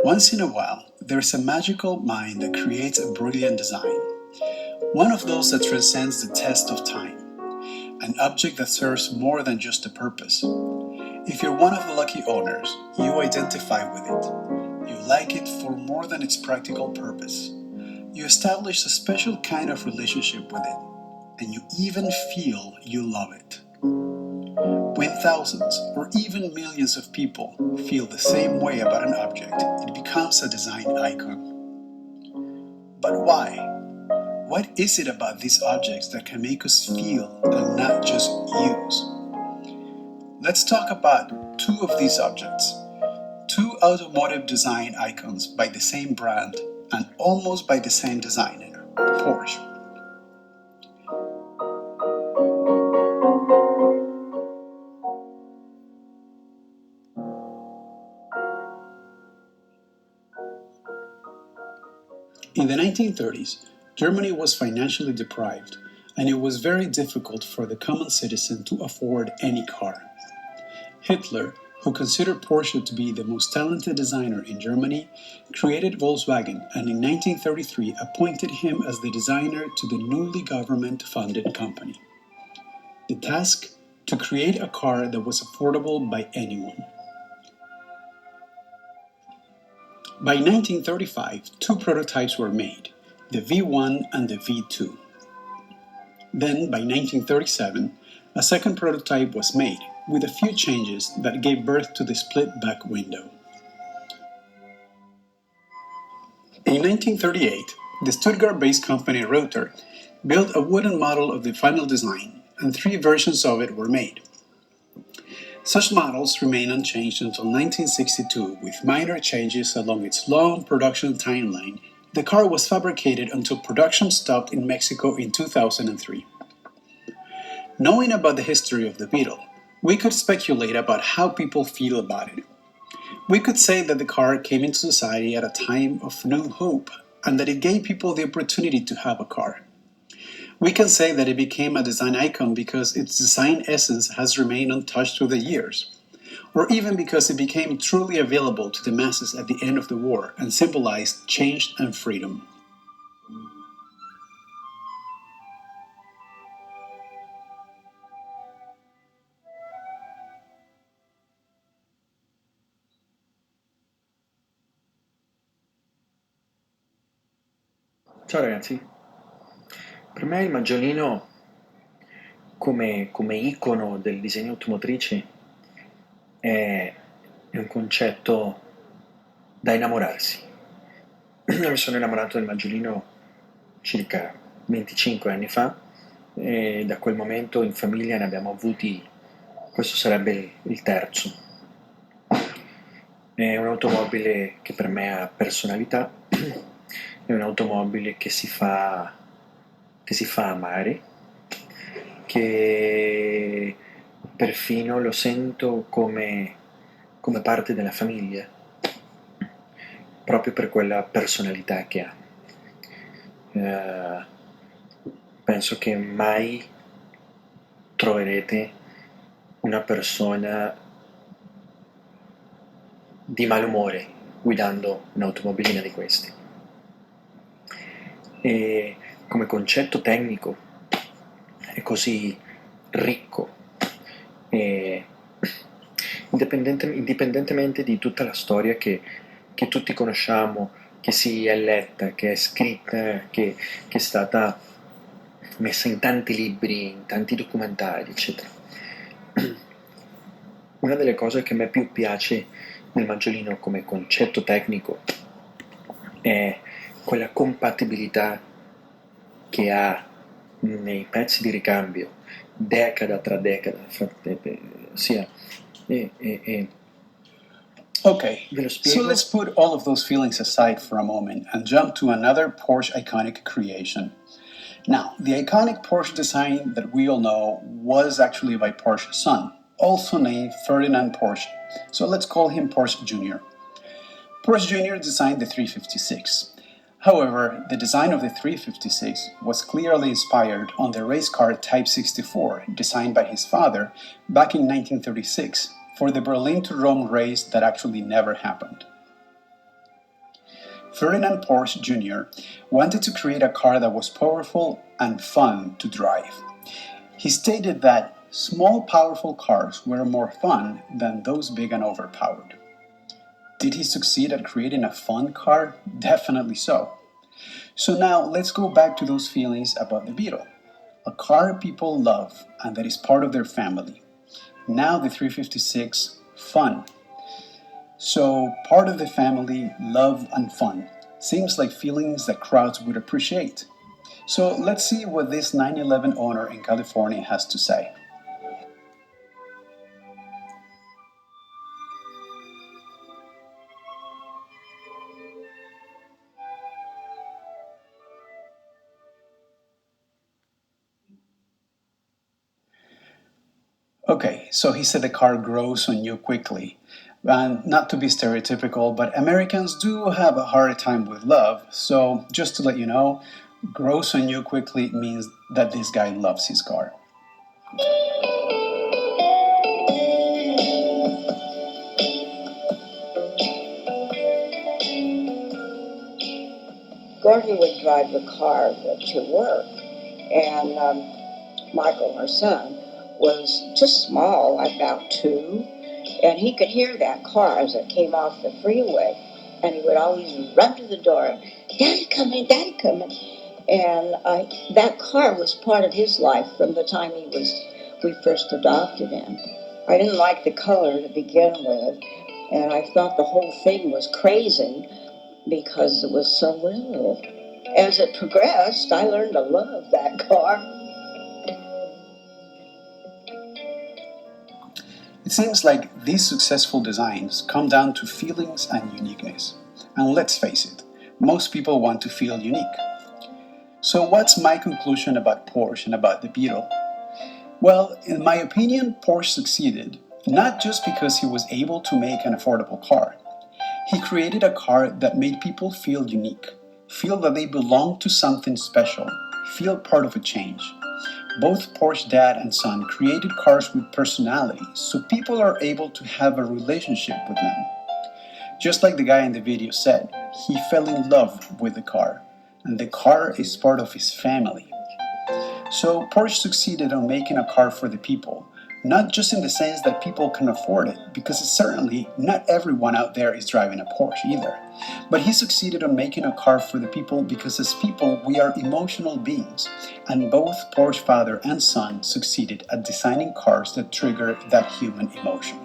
Once in a while, there's a magical mind that creates a brilliant design. One of those that transcends the test of time. An object that serves more than just a purpose. If you're one of the lucky owners, you identify with it. You like it for more than its practical purpose. You establish a special kind of relationship with it, and you even feel you love it. When thousands or even millions of people feel the same way about an object, it becomes a design icon. But why? What is it about these objects that can make us feel and not just use? Let's talk about two of these objects. Two automotive design icons by the same brand and almost by the same designer, Porsche. In the 1930s, Germany was financially deprived, and it was very difficult for the common citizen to afford any car. Hitler, who considered Porsche to be the most talented designer in Germany, created Volkswagen and in 1933 appointed him as the designer to the newly government-funded company. The task? To create a car that was affordable by anyone. By 1935, two prototypes were made, the V1 and the V2. Then, by 1937, a second prototype was made, with a few changes that gave birth to the split back window. In 1938, the Stuttgart-based company Reuter built a wooden model of the final design, and three versions of it were made. Such models remained unchanged until 1962, with minor changes along its long production timeline. The car was fabricated until production stopped in Mexico in 2003. Knowing about the history of the Beetle, we could speculate about how people feel about it. We could say that the car came into society at a time of new hope, and that it gave people the opportunity to have a car. We can say that it became a design icon because its design essence has remained untouched through the years, or even because it became truly available to the masses at the end of the war and symbolized change and freedom. Ciao ragazzi, per me il maggiolino come icono del disegno automotrice è un concetto da innamorarsi. Io mi sono innamorato del maggiolino circa 25 anni fa e da quel momento in famiglia ne abbiamo avuti, questo sarebbe il terzo. È un'automobile che per me ha personalità, è un'automobile che si fa amare, che perfino lo sento come parte della famiglia, proprio per quella personalità che ha. Penso che mai troverete una persona di malumore guidando un'automobilina di questi. E come concetto tecnico è così ricco e indipendentemente di tutta la storia che tutti conosciamo, che si è letta, che è scritta, che è stata messa in tanti libri, in tanti documentari, eccetera. Una delle cose che a me più piace nel maggiolino come concetto tecnico è quella compatibilità che ha nei pezzi di ricambio, decada tra decada, Okay, so let's put all of those feelings aside for a moment and jump to another Porsche iconic creation. Now, the iconic Porsche design that we all know was actually by Porsche's son, also named Ferdinand Porsche, so let's call him Porsche Jr. Porsche Jr. designed the 356. However, the design of the 356 was clearly inspired on the race car Type 64 designed by his father back in 1936 for the Berlin to Rome race that actually never happened. Ferdinand Porsche Jr. wanted to create a car that was powerful and fun to drive. He stated that small, powerful cars were more fun than those big and overpowered. Did he succeed at creating a fun car? Definitely so. So now let's go back to those feelings about the Beetle. A car people love and that is part of their family. Now the 356, fun. So part of the family, love and fun. Seems like feelings that crowds would appreciate. So let's see what this 911 owner in California has to say. Okay, so he said the car grows on you quickly. And not to be stereotypical, but Americans do have a hard time with love. So just to let you know, grows on you quickly means that this guy loves his car. Gordon would drive the car to work, and Michael, our son, was just small, about 2, and he could hear that car as it came off the freeway, and he would always run to the door, "Daddy coming, Daddy coming," and that car was part of his life from the time we first adopted him. I didn't like the color to begin with, and I thought the whole thing was crazy because it was so little. As it progressed, I learned to love that car. It seems like these successful designs come down to feelings and uniqueness. And let's face it, most people want to feel unique. So what's my conclusion about Porsche and about the Beetle? Well, in my opinion, Porsche succeeded, not just because he was able to make an affordable car. He created a car that made people feel unique, feel that they belong to something special, feel part of a change. Both Porsche dad and son created cars with personality, so people are able to have a relationship with them. Just like the guy in the video said, he fell in love with the car, and the car is part of his family. So Porsche succeeded on making a car for the people, not just in the sense that people can afford it, because certainly not everyone out there is driving a Porsche either. But he succeeded on making a car for the people because as people we are emotional beings, and both Porsche father and son succeeded at designing cars that trigger that human emotion.